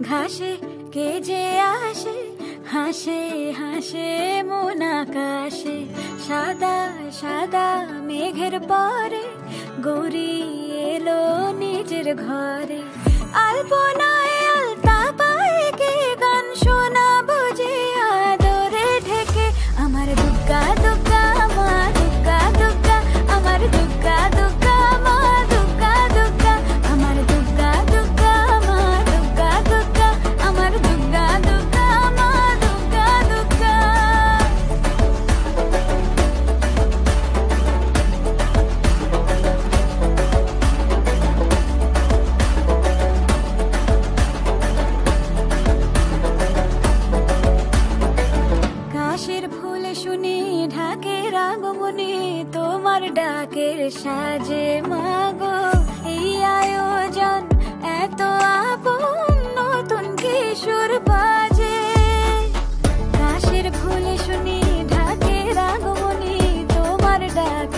ঘাসে কে যে আসে, হাসে হাসে মন আকাশে। সাদা সাদা মেঘের পরে গৌরী এলো নিজের ঘরে। আলপনায় আলতা পায়ে কে গান শোনাবো যে আদরে ঢেকে। আমার দুগ্গা দুগ্গা মা দুগ্গা দুগ্গা, আমার দুগ্গা দুগ্গা মা দুগ্গা দুগ্গা, আমার দুগ্গা দুগ্গা মা দুগ্গা দুগ্গা, আমার দুগ্গা দুগ্গা মা দুগ্গা দুগ্গা। কাশের ফুল শুনি ঢাকের আগমনে, তোমার ডাকের সাজে মাগো এই আয়োজন এত আপন, নতুন কিশোর বাজে। কাশের ফুল শুনি ঢাকের আগমনে, তোমার ডাক